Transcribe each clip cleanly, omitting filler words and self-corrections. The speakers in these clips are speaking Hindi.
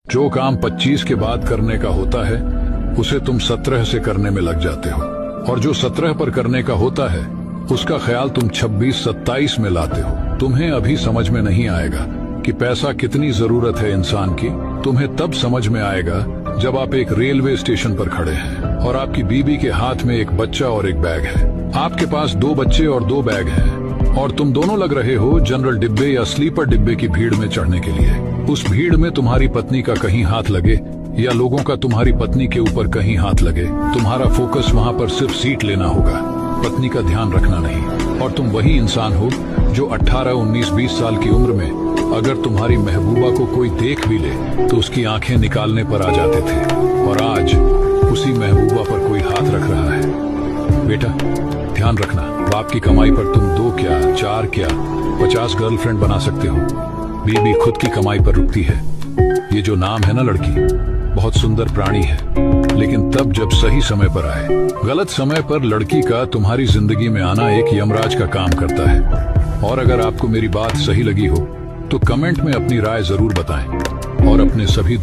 जो काम 25 के बाद करने का होता है उसे तुम 17 से करने में लग जाते हो, और जो 17 पर करने का होता है उसका ख्याल तुम 26-27 में लाते हो। तुम्हें अभी समझ में नहीं आएगा कि पैसा कितनी जरूरत है इंसान की। तुम्हें तब समझ में आएगा जब आप एक रेलवे स्टेशन पर खड़े हैं और आपकी बीवी के हाथ में एक बच्चा और एक बैग है। आपके पास 2 बच्चे और 2 बैग हैं और तुम दोनों लग रहे हो जनरल डिब्बे या स्लीपर डिब्बे की भीड़ में चढ़ने के लिए। उस भीड़ में तुम्हारी पत्नी का कहीं हाथ लगे या लोगों का तुम्हारी पत्नी के ऊपर कहीं हाथ लगे, तुम्हारा फोकस वहाँ पर सिर्फ सीट लेना होगा, पत्नी का ध्यान रखना नहीं। और तुम वही इंसान हो जो 18, 19, 20 साल की उम्र में अगर तुम्हारी महबूबा को कोई देख भी ले तो उसकी आंखें निकालने पर आ जाते थे, और आज उसी महबूबा पर कोई हाथ रख रहा है। बेटा ध्यान रखना, बाप की कमाई पर तुम 2 क्या 4 क्या 50 गर्लफ्रेंड बना सकते हो, बीबी खुद की कमाई पर रुकती है। ये जो नाम है ना लड़की, बहुत सुंदर प्राणी है, लेकिन तब जब सही समय पर आए। गलत समय पर लड़की का तुम्हारी जिंदगी में आना एक यमराज का काम करता है। और अगर आपको मेरी बात सही लगी हो तो कमेंट में अपनी राय जरूर बताएं और अपने सभी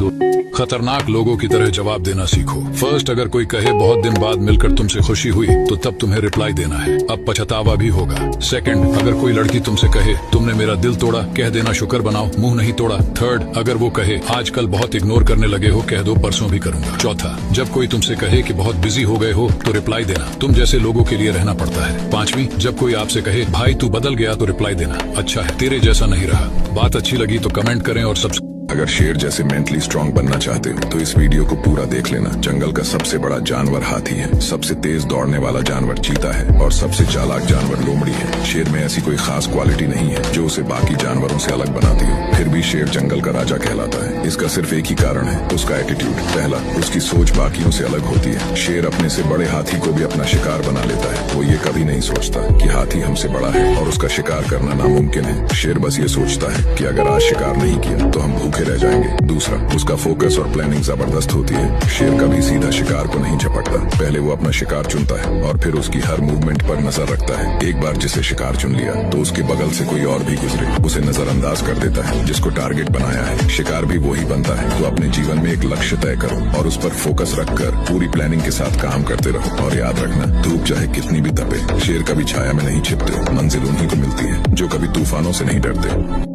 खतरनाक लोगों की तरह जवाब देना सीखो। फर्स्ट, अगर कोई कहे बहुत दिन बाद मिलकर तुमसे खुशी हुई तो तब तुम्हें रिप्लाई देना है, अब पछतावा भी होगा। सेकंड, अगर कोई लड़की तुमसे कहे तुमने मेरा दिल तोड़ा, कह देना शुक्र बनाओ, मुंह नहीं तोड़ा। थर्ड, अगर वो कहे आजकल बहुत इग्नोर करने लगे हो, कह दो परसों भी करूंगा। चौथा, जब कोई तुमसे कहे कि बहुत बिजी हो गए हो तो रिप्लाई देना, तुम जैसे लोगों के लिए रहना पड़ता है। पांचवी, जब कोई आपसे कहे भाई तू बदल गया तो रिप्लाई देना, अच्छा है तेरे जैसा नहीं रहा। बात अच्छी लगी तो कमेंट करें और सब्सक्राइब। अगर शेर जैसे मेंटली स्ट्रांग बनना चाहते हो तो इस वीडियो को पूरा देख लेना। जंगल का सबसे बड़ा जानवर हाथी है, सबसे तेज दौड़ने वाला जानवर चीता है और सबसे चालाक जानवर लोमड़ी है। शेर में ऐसी कोई खास क्वालिटी नहीं है जो उसे बाकी जानवरों से अलग बनाती हो, फिर भी शेर जंगल का राजा कहलाता है। इसका सिर्फ एक ही कारण है, उसका एटीट्यूड। पहला, उसकी सोच बाकियों से अलग होती है। शेर अपने से बड़े हाथी को भी अपना शिकार बना लेता है। वो ये कभी नहीं सोचता कि हाथी हमसे बड़ा है और उसका शिकार करना नामुमकिन है। शेर बस ये सोचता है कि अगर आज शिकार नहीं किया तो हम भूखे रह जाएंगे। दूसरा, उसका फोकस और प्लानिंग जबरदस्त होती है। शेर कभी सीधा शिकार को नहीं झपटता, पहले वो अपना शिकार चुनता है और फिर उसकी हर मूवमेंट पर नजर रखता है। एक बार जिसे शिकार चुन लिया तो उसके बगल से कोई और भी गुजरे उसे नजरअंदाज कर देता है। जिसको टारगेट बनाया है शिकार भी वही बनता है। तो अपने जीवन में एक लक्ष्य तय करो और उस पर फोकस रखकर पूरी प्लानिंग के साथ काम करते रहो। और याद रखना, धूप चाहे कितनी भी तपे, शेर कभी छाया में नहीं छिपते, मंजिल उन्हीं को मिलती है जो कभी तूफानों से नहीं डरते।